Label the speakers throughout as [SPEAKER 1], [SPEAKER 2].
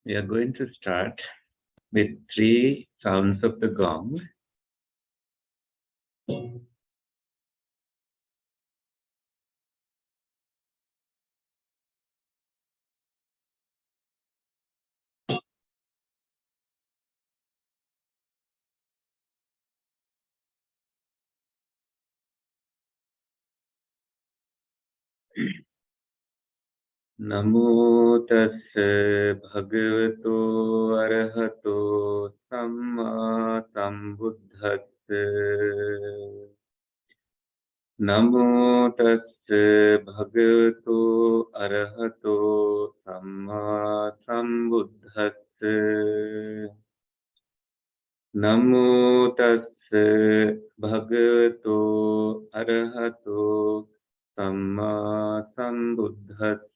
[SPEAKER 1] We are going to start with 3 sounds of the gong. Namo tassa bhagavato arahato samma sambuddhassa. Namo tassa bhagavato arahato samma sambuddhassa. Namo tassa bhagavato arahato samma sambuddhassa.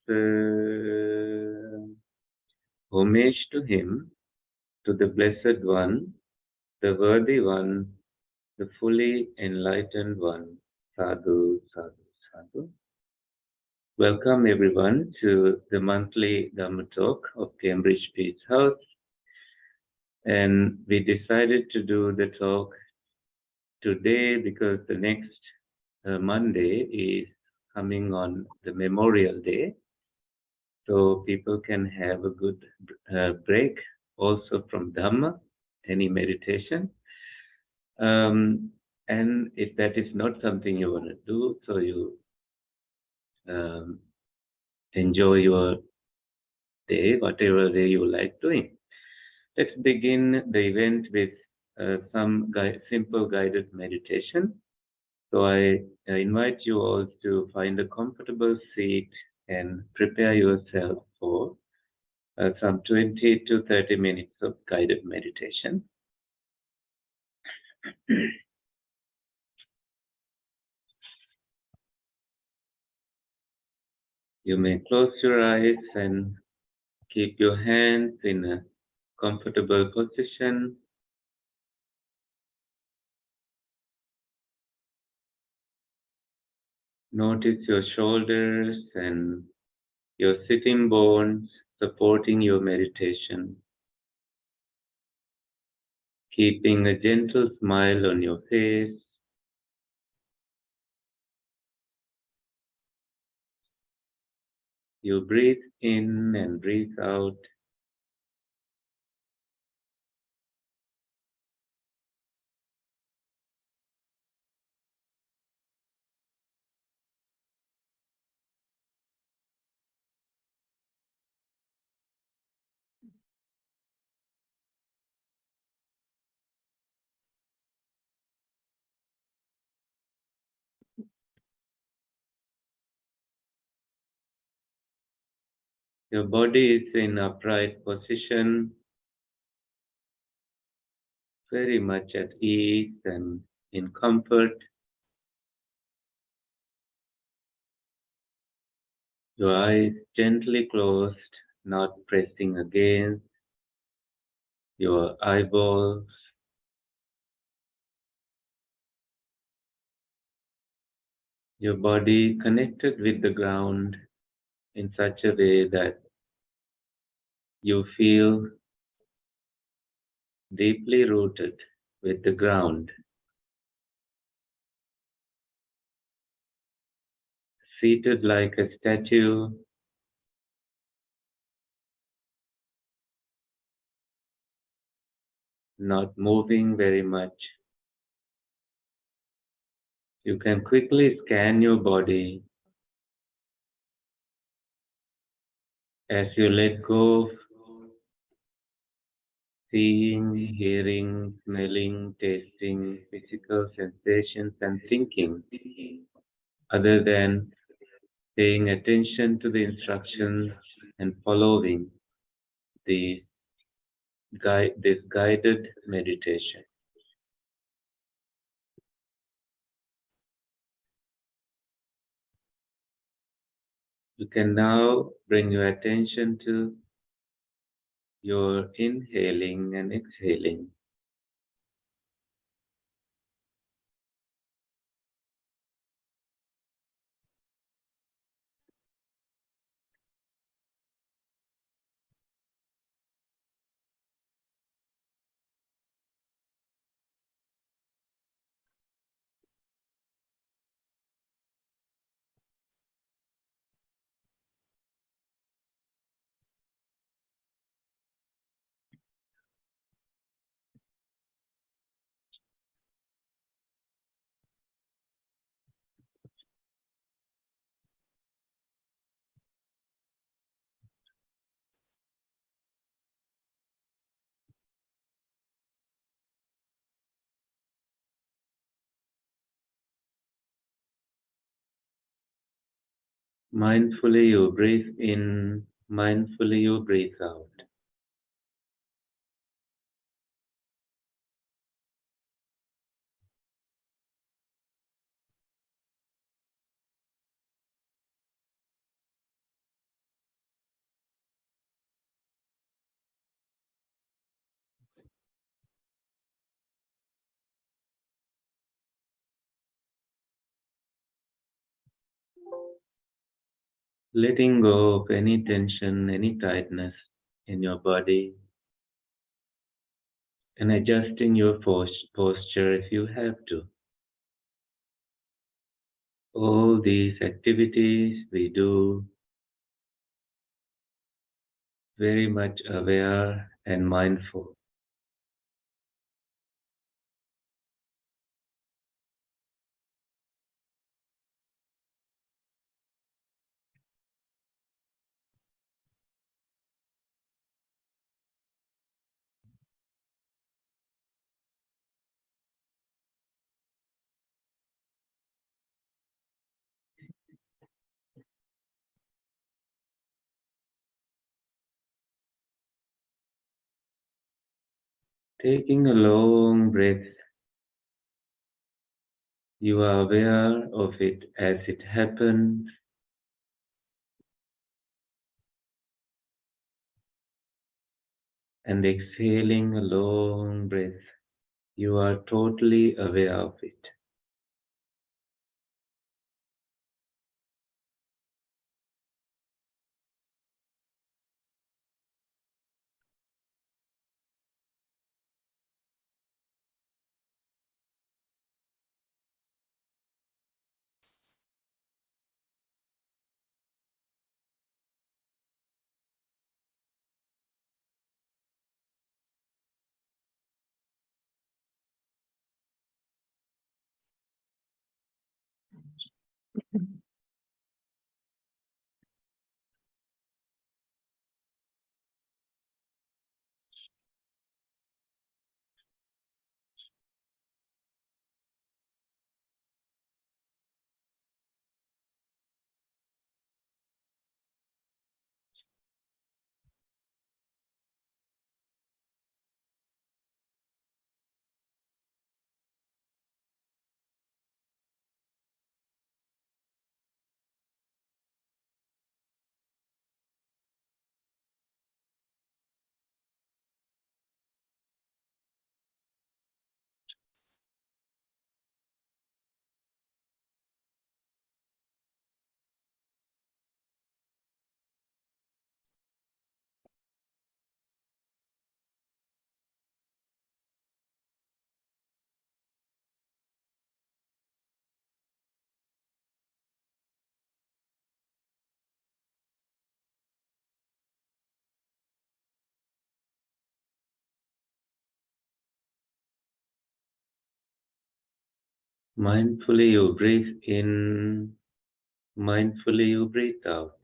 [SPEAKER 1] Homage to him, to the Blessed One, the Worthy One, the fully enlightened One. Sadhu, sadhu, sadhu. Welcome everyone to the monthly Dhamma talk of Cambridge Peace House. And we decided to do the talk today because the next Monday is coming on the Memorial Day. So people can have a good break also from Dhamma, any meditation. And if that is not something you want to do, so you enjoy your day, whatever day you like doing. Let's begin the event with some simple guided meditation. So I invite you all to find a comfortable seat and prepare yourself for some 20 to 30 minutes of guided meditation. You may close your eyes and keep your hands in a comfortable position. Notice your shoulders and your sitting bones supporting your meditation. Keeping a gentle smile on your face. You breathe in and breathe out. Your body is in upright position, very much at ease and in comfort. Your eyes gently closed, not pressing against your eyeballs. Your body connected with the ground in such a way that you feel deeply rooted with the ground. Seated like a statue, not moving very much. You can quickly scan your body as you let go of seeing, hearing, smelling, tasting, physical sensations and thinking, other than paying attention to the instructions and following this guided meditation. You can now bring your attention to your inhaling and exhaling. Mindfully you breathe in, mindfully you breathe out. Letting go of any tension, any tightness in your body, and adjusting your posture if you have to. All these activities we do very much aware and mindful. Taking a long breath, you are aware of it as it happens, and exhaling a long breath, you are totally aware of it. Mindfully you breathe in, mindfully you breathe out.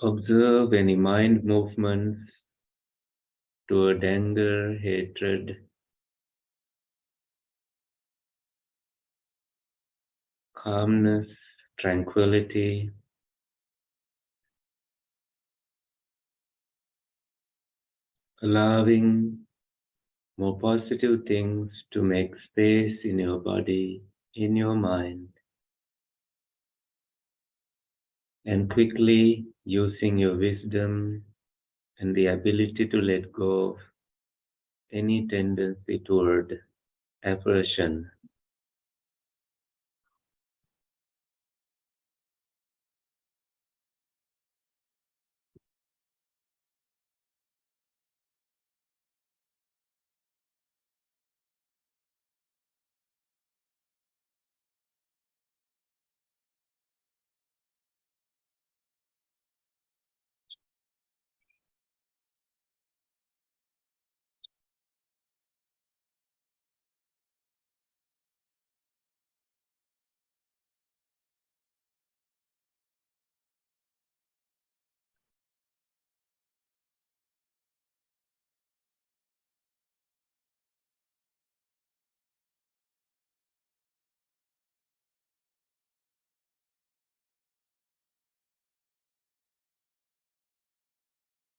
[SPEAKER 1] Observe any mind movements toward anger, hatred, calmness, tranquility, allowing more positive things to make space in your body, in your mind, and quickly using your wisdom and the ability to let go of any tendency toward aversion.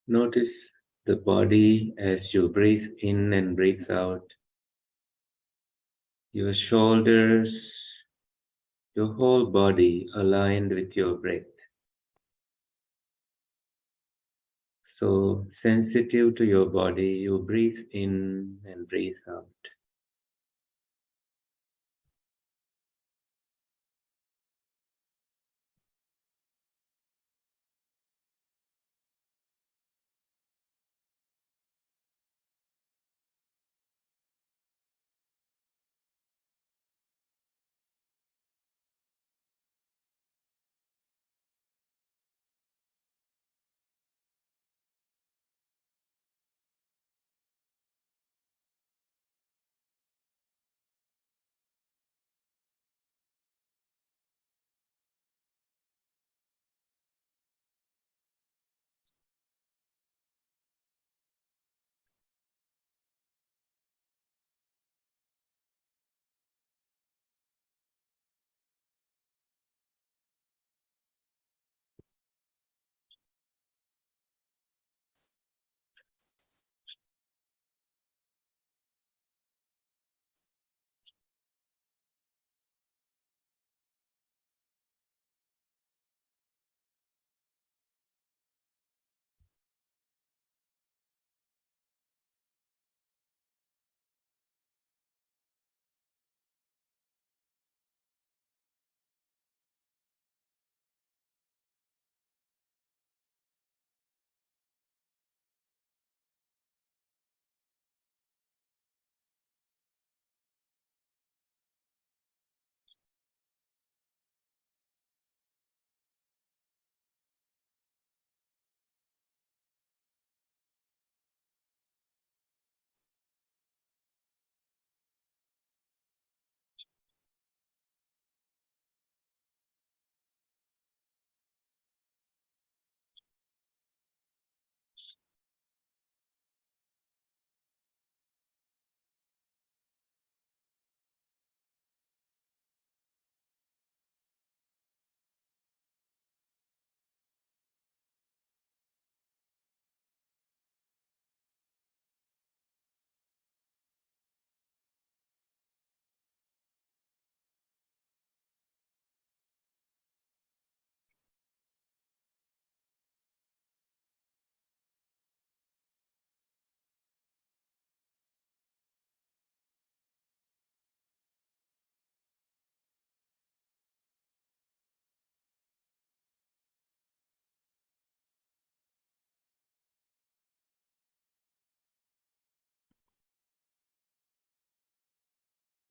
[SPEAKER 1] Notice the body as you breathe in and breathe out, your shoulders, your whole body aligned with your breath. So sensitive to your body, you breathe in and breathe out.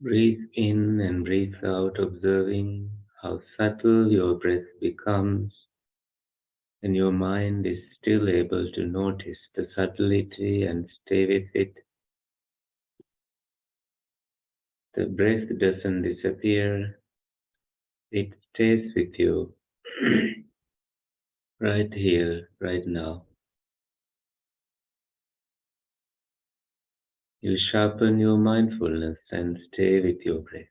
[SPEAKER 1] Breathe in and breathe out, observing how subtle your breath becomes, and your mind is still able to notice the subtlety and stay with it. The breath doesn't disappear, it stays with you right here, right now. You sharpen your mindfulness and stay with your breath.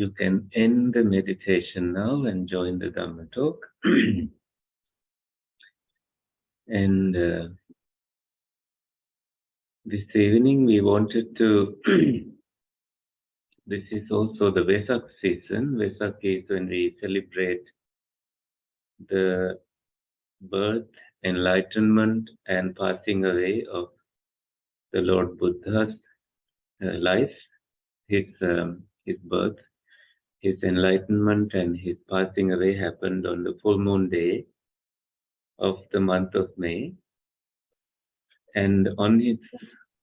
[SPEAKER 1] you can end the meditation now and join the Dhamma talk. And this evening we wanted to, this is also the Vesak season. Vesak is when we celebrate the birth, enlightenment, and passing away of the Lord Buddha's life, his birth, his enlightenment, and his passing away happened on the full moon day of the month of May. And on his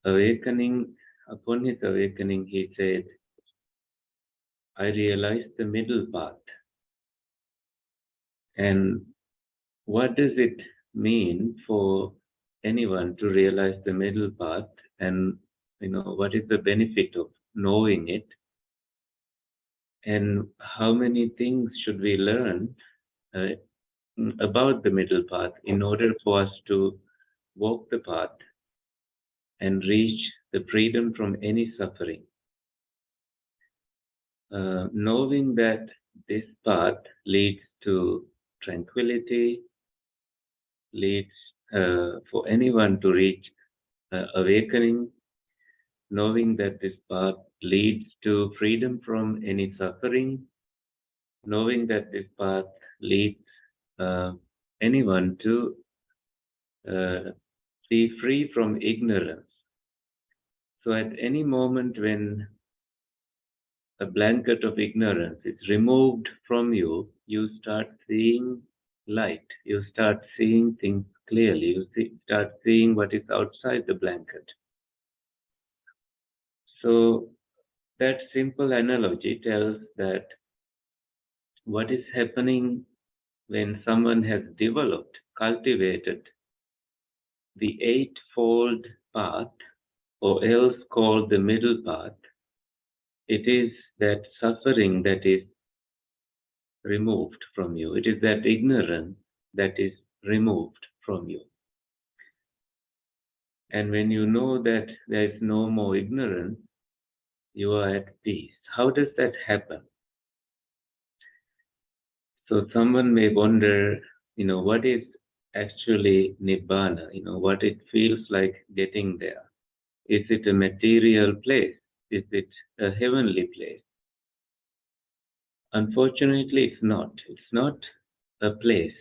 [SPEAKER 1] awakening, upon his awakening, he said, I realized the middle path. And what does it mean for anyone to realize the middle path? And, what is the benefit of knowing it? And how many things should we learn about the middle path in order for us to walk the path and reach the freedom from any suffering? Knowing that this path leads to tranquility, leads for anyone to reach awakening, knowing that this path leads to freedom from any suffering, knowing that this path leads anyone to be free from ignorance. So at any moment when a blanket of ignorance is removed from you, you start seeing light. You start seeing things clearly. You start seeing what is outside the blanket. So that simple analogy tells that what is happening when someone has developed, cultivated the eightfold path, or else called the middle path, it is that suffering that is removed from you. It is that ignorance that is removed from you. And when you know that there is no more ignorance, you are at peace. How does that happen? So someone may wonder, what is actually Nibbana? What it feels like getting there. Is it a material place? Is it a heavenly place? Unfortunately, it's not. It's not a place.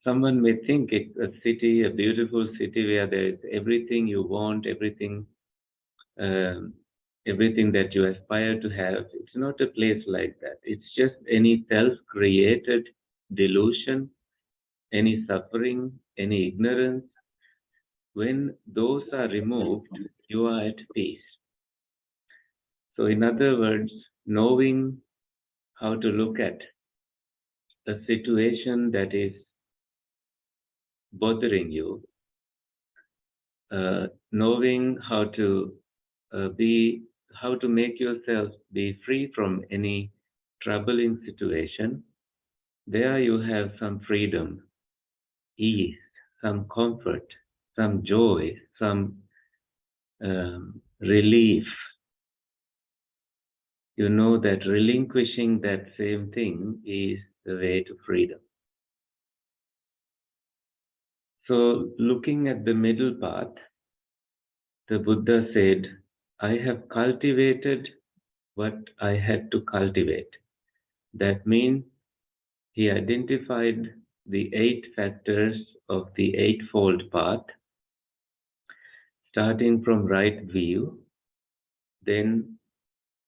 [SPEAKER 1] Someone may think it's a city, a beautiful city where there is everything you want, everything that you aspire to have. It's not a place like that. It's just any self-created delusion, any suffering, any ignorance. When those are removed, you are at peace. So in other words, knowing how to look at a situation that is bothering you, knowing how to make yourself be free from any troubling situation, there you have some freedom, ease, some comfort, some joy, some relief. You know that relinquishing that same thing is the way to freedom. So looking at the middle path, the Buddha said, I have cultivated what I had to cultivate. That means he identified the 8 factors of the Eightfold Path, starting from right view. Then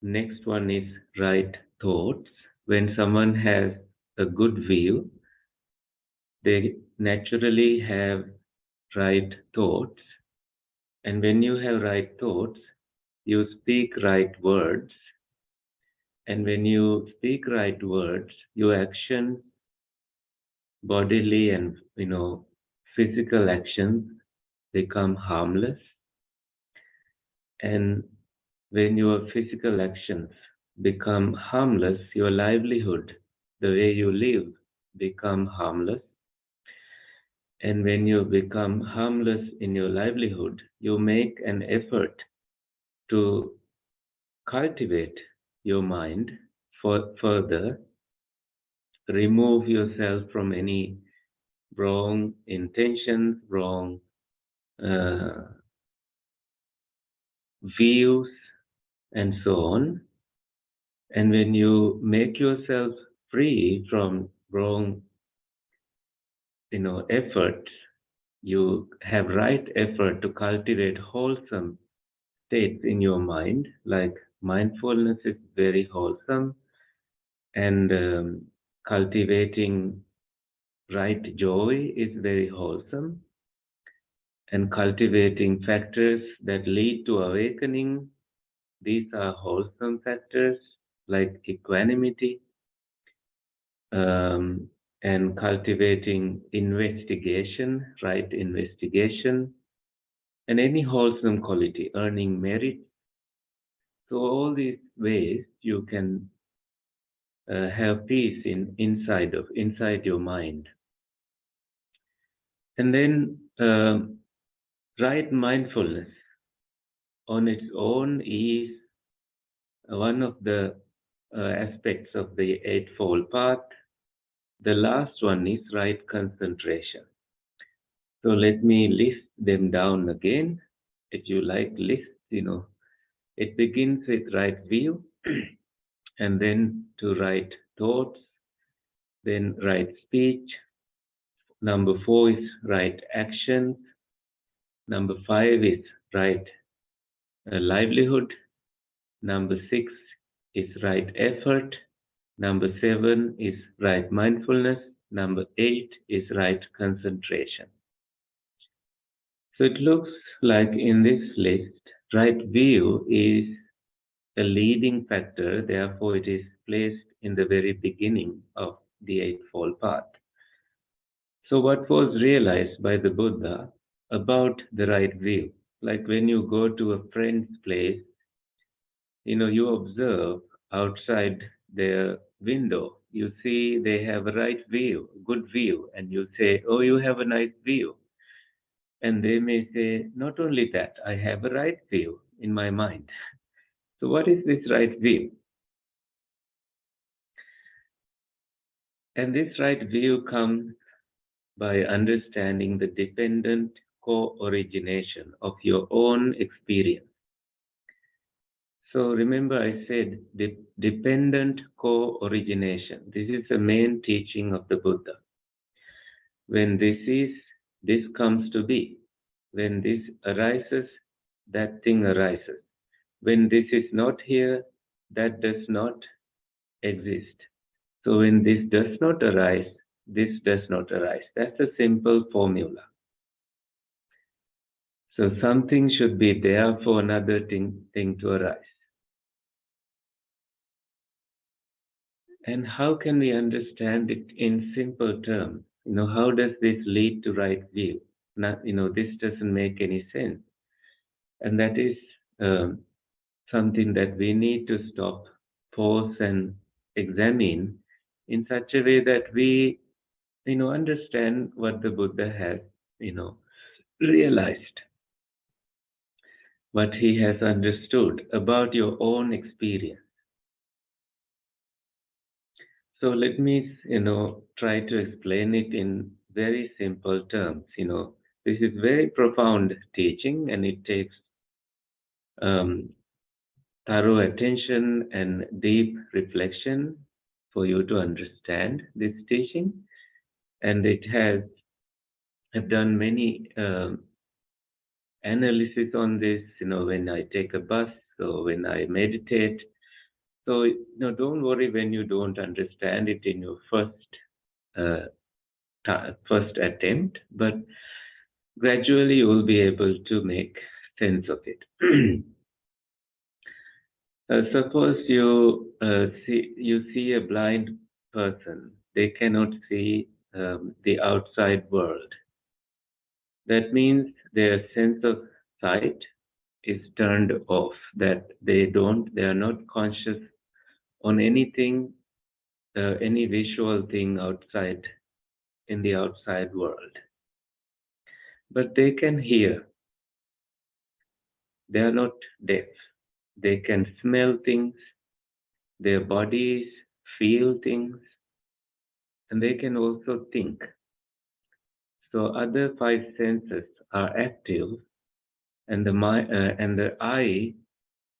[SPEAKER 1] next one is right thoughts. When someone has a good view, they naturally have right thoughts. And when you have right thoughts, you speak right words. And when you speak right words, your actions, bodily and physical actions, become harmless. And when your physical actions become harmless, your livelihood, the way you live, become harmless. And when you become harmless in your livelihood, you make an effort to cultivate your mind further, remove yourself from any wrong intentions, wrong uh, views, and so on. And when you make yourself free from wrong, effort, you have right effort to cultivate wholesome states in your mind. Like mindfulness is very wholesome, and cultivating right joy is very wholesome, and cultivating factors that lead to awakening, these are wholesome factors like equanimity, um, and cultivating investigation, right investigation, and any wholesome quality, earning merit. So all these ways you can have peace inside your mind, and then right mindfulness on its own is one of the aspects of the Eightfold Path. The last one is right concentration. So let me list them down again. If you like lists, it begins with right view, and then to right thoughts, then right speech. Number 4 is right actions. Number 5 is right livelihood. Number 6 is right effort. Number 7 is right mindfulness. Number 8 is right concentration. So it looks like in this list, right view is a leading factor, therefore it is placed in the very beginning of the Eightfold Path. So what was realized by the Buddha about the right view? Like when you go to a friend's place, you observe outside their window, you see they have a right view, good view, and you say, oh, you have a nice view. And they may say, not only that, I have a right view in my mind. So what is this right view? And this right view comes by understanding the dependent co-origination of your own experience. So remember I said dependent co-origination. This is the main teaching of the Buddha. When this is, this comes to be. When this arises, that thing arises. When this is not here, that does not exist. So when this does not arise, this does not arise. That's a simple formula. So something should be there for another thing to arise. And how can we understand it in simple terms? How does this lead to right view? This doesn't make any sense. And that is something that we need to stop, pause, and examine in such a way that we, understand what the Buddha has, realized, what he has understood about your own experience. So let me, try to explain it in very simple terms. This is very profound teaching, and it takes um, thorough attention and deep reflection for you to understand this teaching. And it has, I've done many analysis on this, when I take a bus, so when I meditate. So, don't worry when you don't understand it in your first attempt, but gradually you will be able to make sense of it. Suppose you see a blind person; they cannot see the outside world. That means their sense of sight is turned off. That they are not conscious on anything, any visual thing outside in the outside world. But they can hear. They are not deaf. They can smell things. Their bodies feel things and they can also think. So other five senses are active, and and the eye,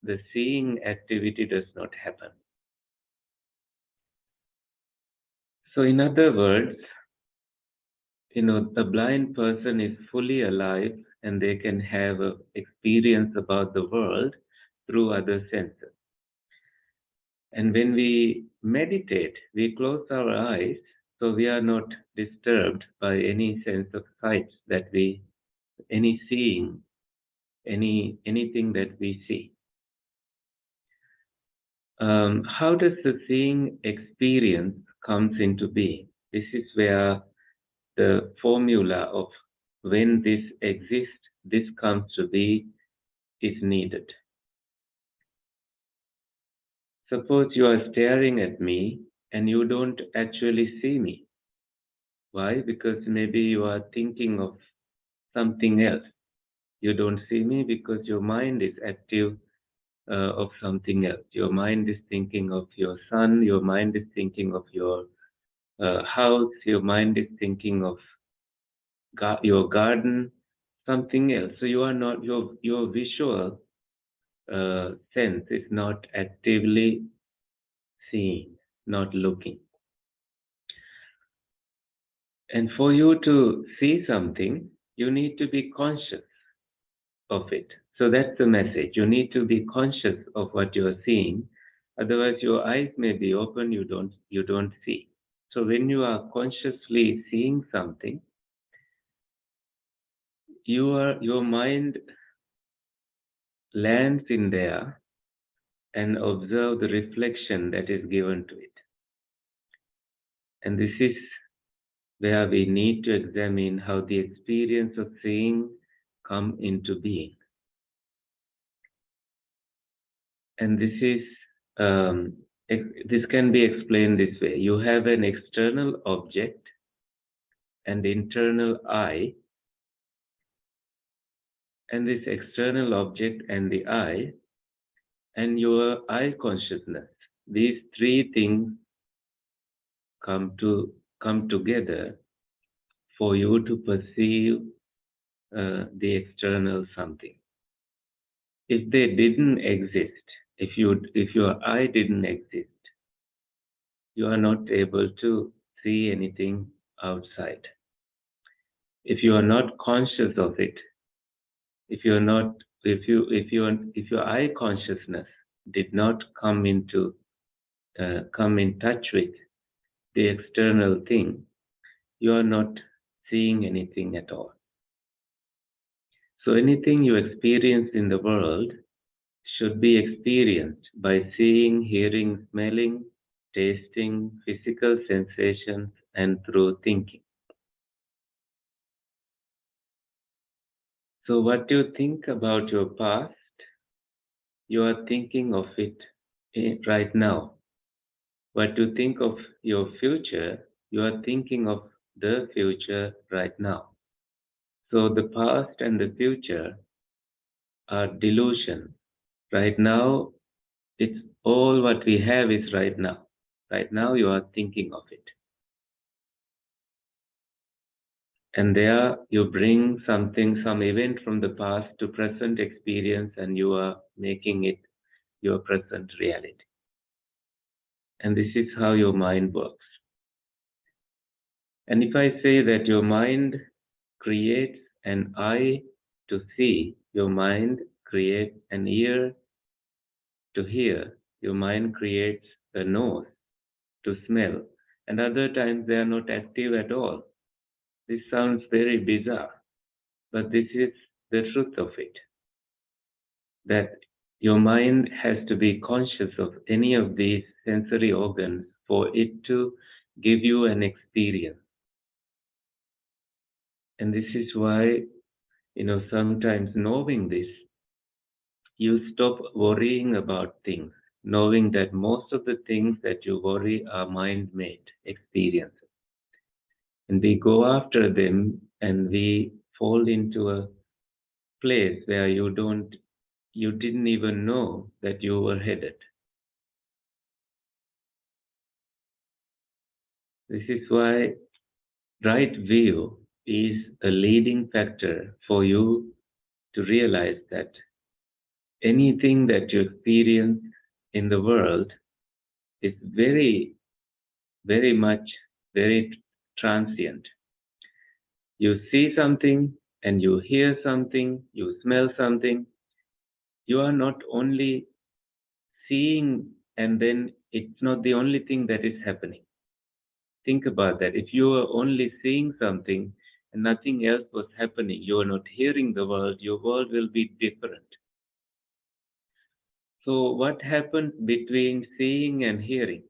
[SPEAKER 1] the seeing activity does not happen. So in other words, a blind person is fully alive and they can have a experience about the world through other senses. And when we meditate, we close our eyes so we are not disturbed by any sense of sights any seeing, anything that we see. How does the seeing experience comes into being? This is where the formula of when this exists, this comes to be, is needed. Suppose you are staring at me and you don't actually see me. Why? Because maybe you are thinking of something else. You don't see me because your mind is active of something else. Your mind is thinking of your son, your mind is thinking of your house, your mind is thinking of your garden, something else. So you are not, your visual sense is not actively seeing, not looking. And for you to see something, you need to be conscious of it. So that's the message. You need to be conscious of what you are seeing. Otherwise, your eyes may be open, you don't see. So when you are consciously seeing something, your mind lands in there and observe the reflection that is given to it. And this is where we need to examine how the experience of seeing come into being. And this can be explained this way. You have an external object and internal eye, and this external object and the eye and your eye consciousness. These three things come together for you to perceive the external something. If they didn't exist, if your eye didn't exist, you are not able to see anything outside. If you are not conscious of it, if you're not, if your eye consciousness did not come in touch with the external thing, you are not seeing anything at all. So anything you experience in the world should be experienced by seeing, hearing, smelling, tasting, physical sensations, and through thinking. So what you think about your past, you are thinking of it right now. What you think of your future, you are thinking of the future right now. So the past and the future are delusion. Right now, it's all what we have is right now. Right now, you are thinking of it. And there you bring some event from the past to present experience, and you are making it your present reality. And this is how your mind works. And if I say that your mind creates an eye to see, your mind creates an ear to hear, your mind creates a nose to smell, and other times they are not active at all. This sounds very bizarre, but this is the truth of it. That your mind has to be conscious of any of these sensory organs for it to give you an experience. And this is why, sometimes knowing this, you stop worrying about things, knowing that most of the things that you worry are mind-made experiences. And we go after them and we fall into a place where you didn't even know that you were headed. This is why right view is a leading factor for you to realize that anything that you experience in the world is very, very much very transient. You see something and you hear something, you smell something. You are not only seeing and then it's not the only thing that is happening. Think about that. If you are only seeing something and nothing else was happening, you are not hearing the world, your world will be different. So, what happens between seeing and hearing?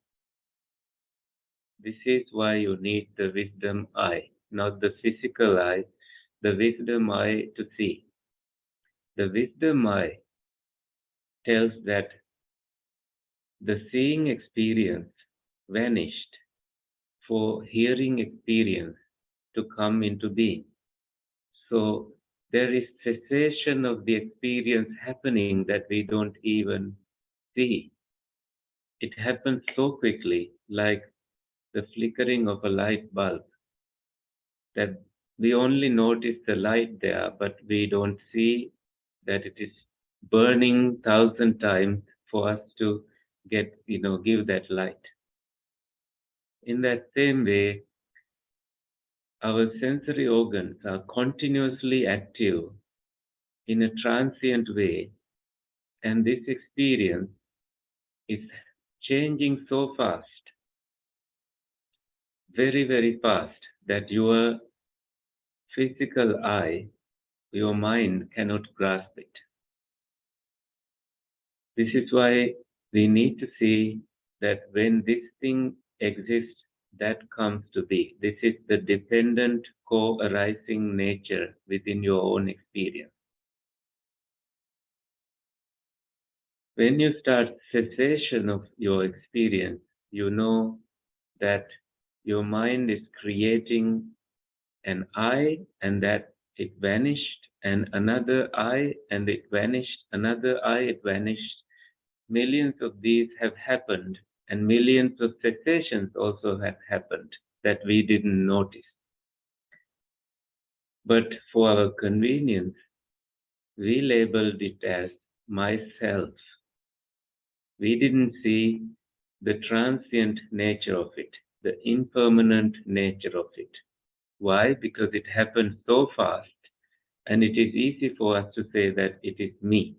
[SPEAKER 1] This is why you need the wisdom eye, not the physical eye, the wisdom eye to see. The wisdom eye tells that the seeing experience vanished for hearing experience to come into being. So there is cessation of the experience happening that we don't even see. It happens so quickly, like the flickering of a light bulb, that we only notice the light there, but we don't see that it is burning 1,000 times for us to give that light. In that same way, our sensory organs are continuously active in a transient way, and this experience is changing so fast, very, very fast, that your physical eye, your mind cannot grasp it. This is why we need to see that when this thing exists, that comes to be. This is the dependent co-arising nature within your own experience. When you start cessation of your experience, you know that your mind is creating an I and that it vanished, and another I and it vanished, another I, it vanished. Millions of these have happened, and millions of cessations also have happened that we didn't notice. But for our convenience, we labeled it as myself. We didn't see the transient nature of it, the impermanent nature of it. Why? Because it happened so fast, and it is easy for us to say that it is me.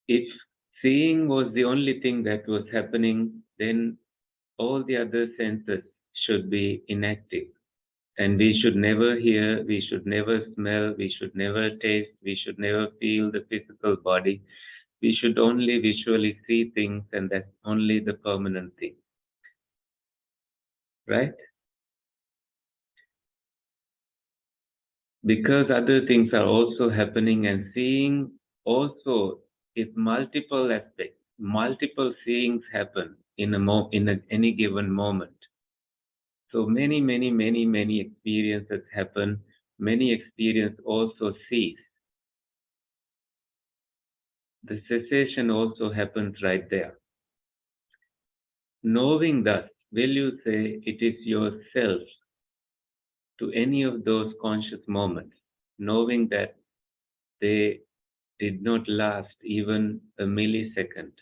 [SPEAKER 1] If seeing was the only thing that was happening, then all the other senses should be inactive. And we should never hear, we should never smell, we should never taste, we should never feel the physical body. We should only visually see things, and that's only the permanent thing. Right? Because other things are also happening, and seeing also is multiple aspects. Multiple seeings happen in any given moment. So many experiences happen. Many experiences also cease. The cessation also happens right there. Knowing thus, will you say it is yourself to any of those conscious moments, knowing that they did not last even a millisecond?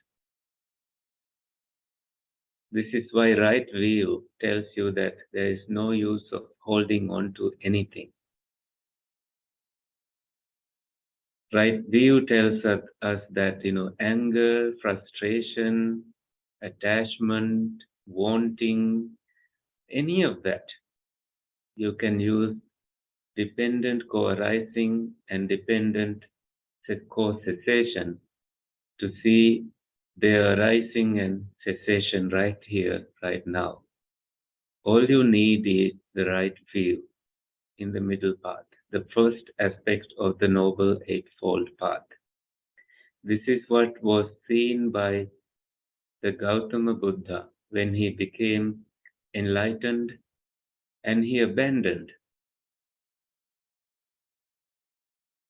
[SPEAKER 1] This is why right view tells you that there is no use of holding on to anything. Right view tells us that anger, frustration, attachment, wanting, any of that, you can use dependent co-arising and dependent co-cessation to see their arising and cessation right here, right now. All you need is the right view in the middle path, the first aspect of the Noble Eightfold Path. This is what was seen by the Gautama Buddha when he became enlightened, and he abandoned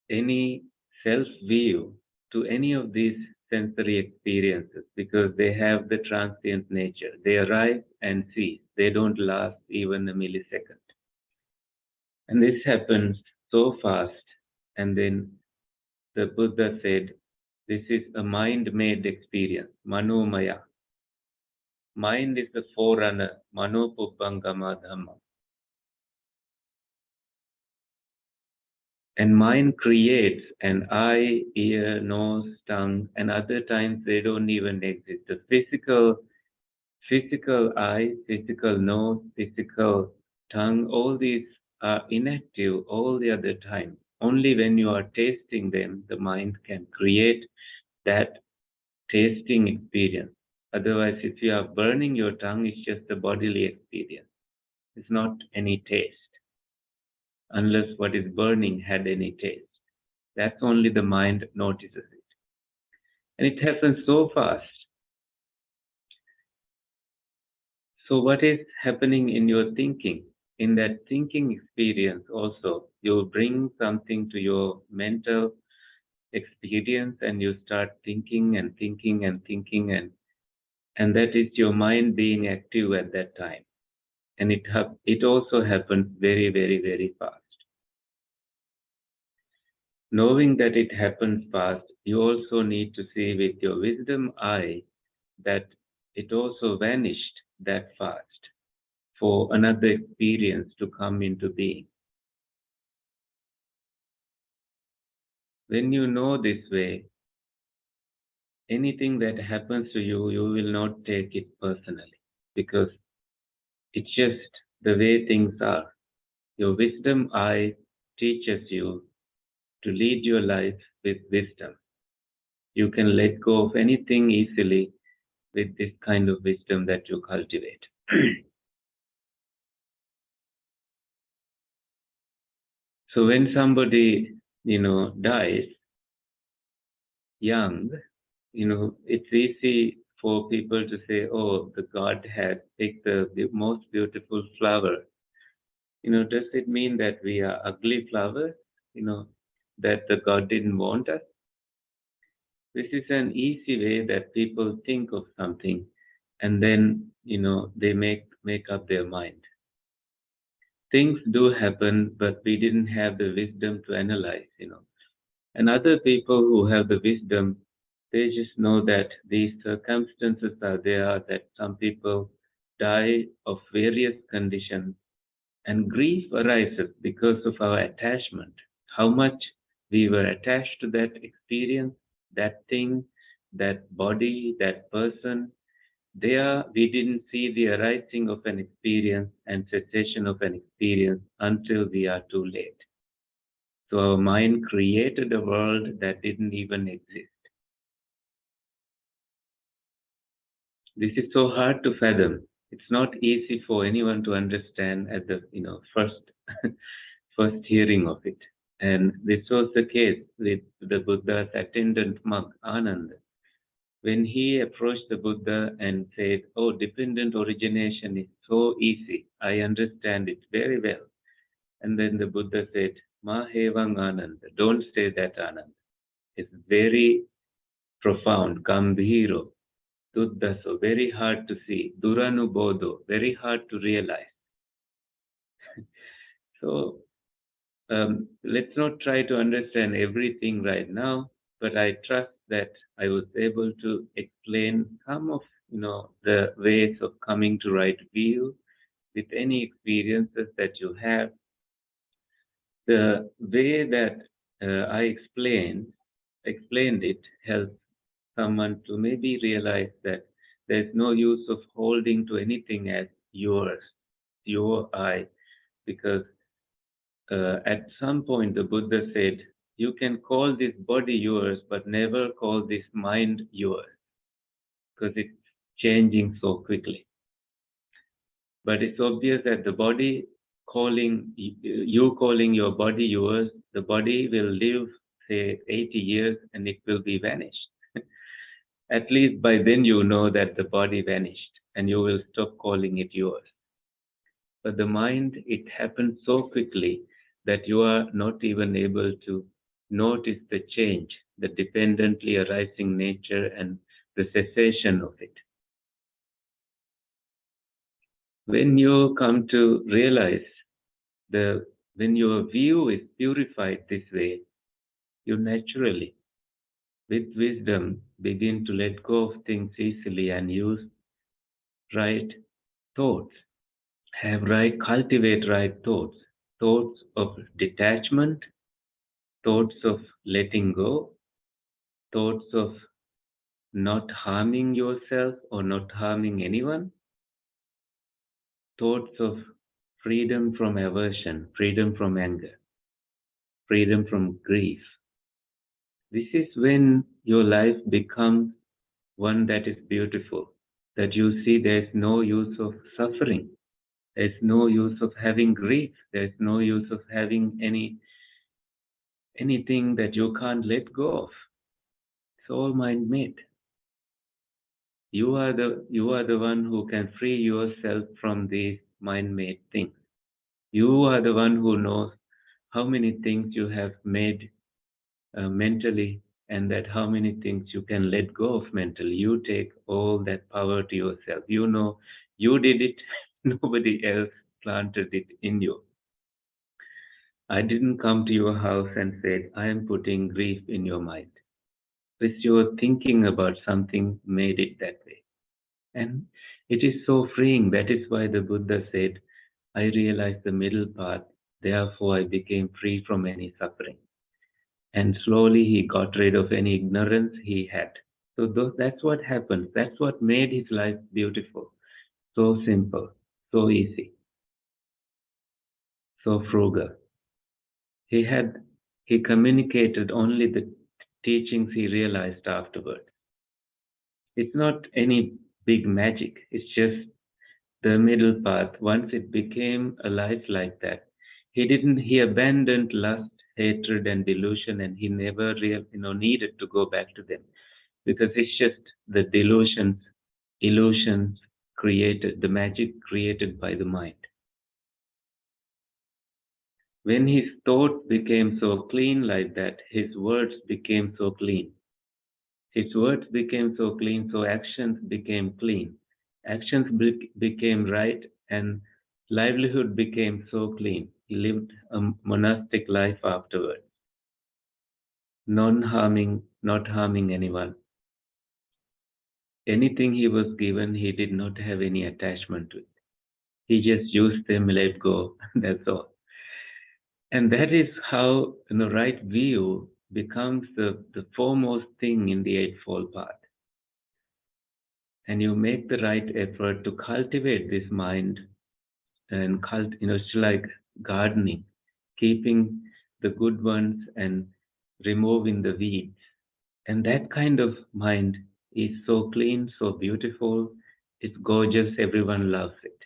[SPEAKER 1] any self view to any of these sensory experiences because they have the transient nature. They arrive and cease. They don't last even a millisecond. And this happens so fast. And then the Buddha said, this is a mind-made experience, manomaya. Mind is the forerunner, manopuppangama dhamma. And mind creates an eye, ear, nose, tongue, and other times they don't even exist. The physical eye, physical nose, physical tongue, all these are inactive all the other time. Only when you are tasting them, the mind can create that tasting experience. Otherwise, if you are burning your tongue, it's just a bodily experience. It's not any taste, unless what is burning had any taste. That's only the mind notices it. And it happens so fast. So, what is happening in your thinking? In that thinking experience, also, you bring something to your mental experience and you start thinking and thinking and thinking, and that is your mind being active at that time. And it also happens very, very, very fast. Knowing that it happens fast, you also need to see with your wisdom eye that it also vanished that fast for another experience to come into being. When you know this way, anything that happens to you, you will not take it personally because it's just the way things are. Your wisdom eye teaches you to lead your life with wisdom. You can let go of anything easily with this kind of wisdom that you cultivate. So when somebody, dies young, it's easy for people to say, oh, the God had picked the most beautiful flower. Does it mean that we are ugly flowers? That the God didn't want us? This is an easy way that people think of something and then, they make up their mind. Things do happen, but we didn't have the wisdom to analyze. And other people who have the wisdom, they just know that these circumstances are there, that some people die of various conditions, and grief arises because of our attachment. How much we were attached to that experience, that thing, that body, that person. There, we didn't see the arising of an experience and cessation of an experience until we are too late. So our mind created a world that didn't even exist. This is so hard to fathom. It's not easy for anyone to understand at the first first hearing of it. And this was the case with the Buddha's attendant monk Ananda. When he approached the Buddha and said, "Oh, dependent origination is so easy. I understand it very well." And then the Buddha said, "Ma hevang Ananda. Don't say that, Ananda. It's very profound, gambhiro, duddhaso, very hard to see, duranubodho, very hard to realize." So let's not try to understand everything right now, but I trust that I was able to explain some of the ways of coming to right view with any experiences that you have. The way that I explained it helps someone to maybe realize that there's no use of holding to anything as yours, your I, because at some point the Buddha said, you can call this body yours, but never call this mind yours, because it's changing so quickly. But it's obvious that the body you calling your body yours, the body will live, say, 80 years and it will be vanished. At least by then you know that the body vanished and you will stop calling it yours. But the mind, it happens so quickly that you are not even able to notice the change the dependently arising nature, and the cessation of it. When you come to realize when your view is purified this way, you naturally, with wisdom, begin to let go of things easily and use right thoughts. Cultivate right thoughts. Thoughts of detachment, thoughts of letting go, thoughts of not harming yourself or not harming anyone, thoughts of freedom from aversion, freedom from anger, freedom from grief. This is when your life becomes one that is beautiful, that you see there's no use of suffering, there's no use of having grief, there's no use of having anything that you can't let go of. It's all mind made. You are the one who can free yourself from these mind made things. You are the one who knows how many things you have made mentally, and that how many things you can let go of mentally. You take all that power to yourself. You know you did it, nobody else planted it in you. I didn't come to your house and said, I am putting grief in your mind. It's your thinking about something made it that way. And it is so freeing. That is why the Buddha said, I realized the middle path, therefore I became free from any suffering. And slowly he got rid of any ignorance he had. So that's what happened. That's what made his life beautiful. So simple, so easy, so frugal. He communicated only the teachings he realized afterwards. It's not any big magic. It's just the middle path. Once it became a life like that, he abandoned lust, hatred, and delusion, and he never needed to go back to them, because it's just the illusions created, the magic created by the mind. When his thought became so clean like that, his words became so clean. His words became so clean, so actions became clean. Actions became right, and livelihood became so clean. He lived a monastic life afterwards, non-harming, not harming anyone. Anything he was given, he did not have any attachment to it. He just used them, let go, that's all. And that is how right view becomes the foremost thing in the Eightfold Path. And you make the right effort to cultivate this mind, and it's like gardening, keeping the good ones and removing the weeds. And that kind of mind is so clean, so beautiful, it's gorgeous, everyone loves it.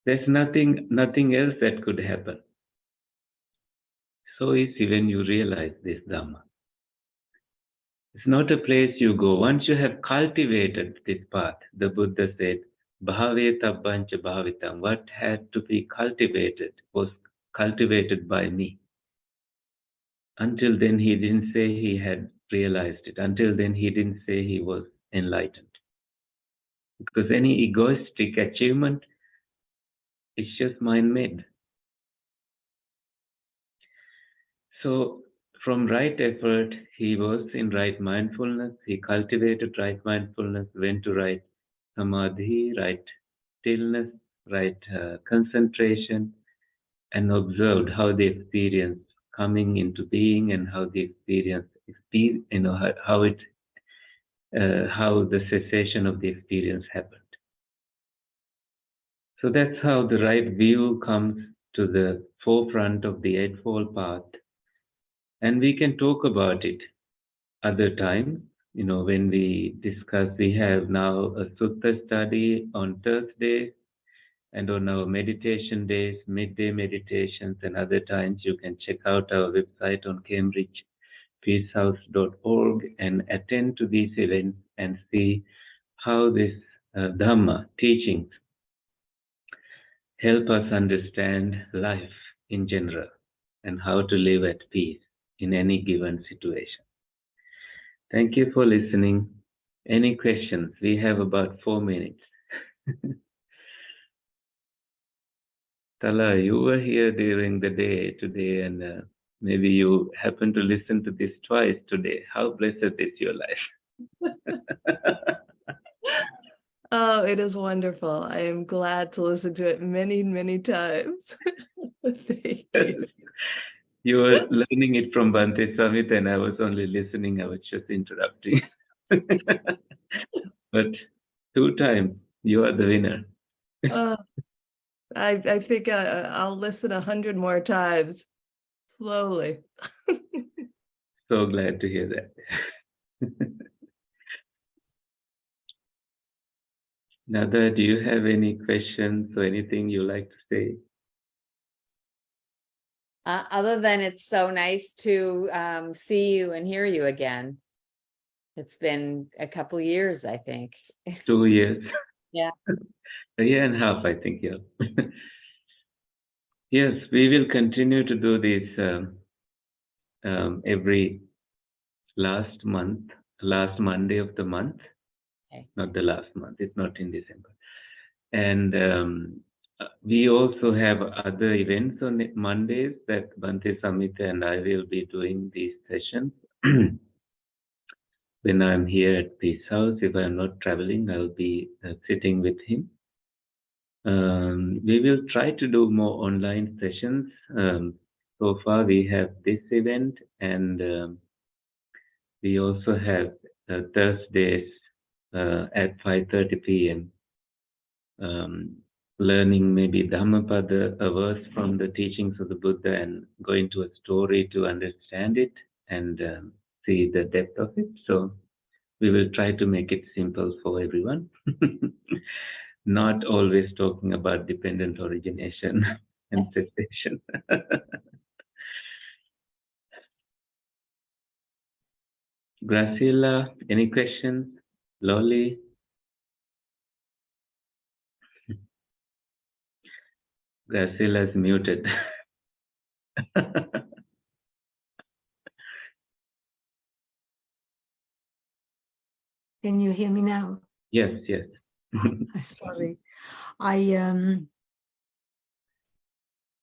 [SPEAKER 1] There's nothing else that could happen. So easy when you realize this Dhamma. It's not a place you go. Once you have cultivated this path, the Buddha said, Bhave tabbancha bhavitam. What had to be cultivated was cultivated by me. Until then, he didn't say he had realized it. Until then, he didn't say he was enlightened. Because any egoistic achievement is just mind-made. So, from right effort, he was in right mindfulness. He cultivated right mindfulness, went to right samadhi, right stillness, right concentration, and observed how the experience coming into being and how the experience, how the cessation of the experience happened. So that's how the right view comes to the forefront of the Eightfold Path. And we can talk about it other time. When we discuss, we have now a sutta study on Thursdays, and on our meditation days, midday meditations, and other times you can check out our website on cambridgepeacehouse.org and attend to these events and see how this Dhamma teachings help us understand life in general and how to live at peace. in any given situation. Thank you for listening. Any questions? We have about 4 minutes. Tala, you were here during the day today, and maybe you happened to listen to this twice today. How blessed is your life?
[SPEAKER 2] Oh, it is wonderful. I am glad to listen to it many, many times. Thank you.
[SPEAKER 1] You were learning it from Bhante Samit, and I was only listening. I was just interrupting. But 2 times, you are the winner.
[SPEAKER 2] I think I'll listen 100 more times, slowly.
[SPEAKER 1] So glad to hear that. Nada, do you have any questions or anything you like to say?
[SPEAKER 3] Other than it's so nice to see you and hear you again. It's been a couple years, I think.
[SPEAKER 1] 2 years.
[SPEAKER 3] Yeah.
[SPEAKER 1] A year and a half, I think, yeah. Yes, we will continue to do this every last Monday of the month.
[SPEAKER 3] Okay.
[SPEAKER 1] Not the last month, it's not in December. And we also have other events on Mondays that Bhante Samhita and I will be doing these sessions. When I'm here at Peace House, if I'm not traveling, I'll be sitting with him. We will try to do more online sessions. So far, we have this event, and we also have Thursdays at 5:30 p.m. Learning maybe Dhammapada, a verse from the teachings of the Buddha, and going to a story to understand it and see the depth of it. So we will try to make it simple for everyone. Not always talking about dependent origination and cessation. Graciela, any questions? Lolly? Graciela is muted.
[SPEAKER 4] Can you hear me now?
[SPEAKER 1] Yes, yes.
[SPEAKER 4] Sorry. I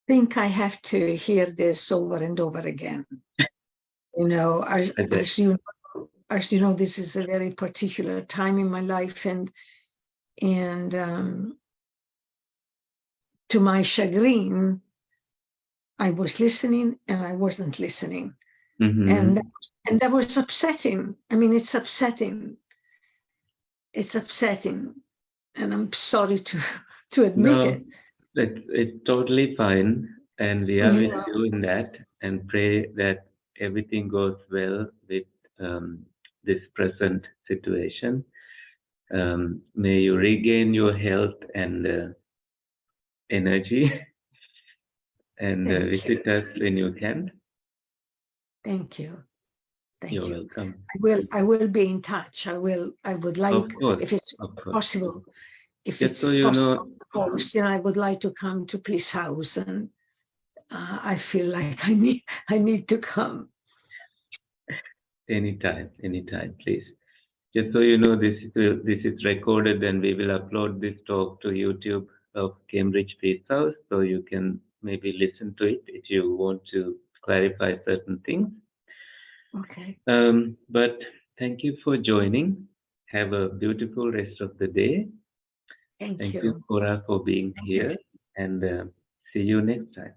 [SPEAKER 4] think I have to hear this over and over again. You know, as you know, this is a very particular time in my life, and to my chagrin, I was listening and I wasn't listening.
[SPEAKER 1] Mm-hmm.
[SPEAKER 4] And that was upsetting. I mean, it's upsetting. It's upsetting. And I'm sorry to admit it.
[SPEAKER 1] It's totally fine. And we are with you in that, and pray that everything goes well with this present situation. May you regain your health and energy and visit us when you can.
[SPEAKER 4] Thank you.
[SPEAKER 1] You're welcome.
[SPEAKER 4] I will be in touch. I would like,
[SPEAKER 1] of course,
[SPEAKER 4] if it's possible, if it's
[SPEAKER 1] so
[SPEAKER 4] possible, of course, I would like to come to Peace House, and I feel like I need to come.
[SPEAKER 1] Anytime, please. Just so you know, this is recorded, and we will upload this talk to YouTube of Cambridge Peace House, so you can maybe listen to it if you want to clarify certain things.
[SPEAKER 4] Okay.
[SPEAKER 1] But thank you for joining. Have a beautiful rest of the day. Thank you, Cora, for being here, and see you next time.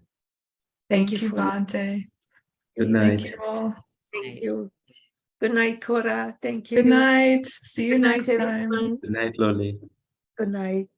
[SPEAKER 5] Thank you, Bhante.
[SPEAKER 1] Good night.
[SPEAKER 5] Thank you all.
[SPEAKER 4] Thank you. Good night, Cora. Thank you.
[SPEAKER 5] Good night. See you next time.
[SPEAKER 4] Everyone.
[SPEAKER 1] Good night, Lolly.
[SPEAKER 4] Good night.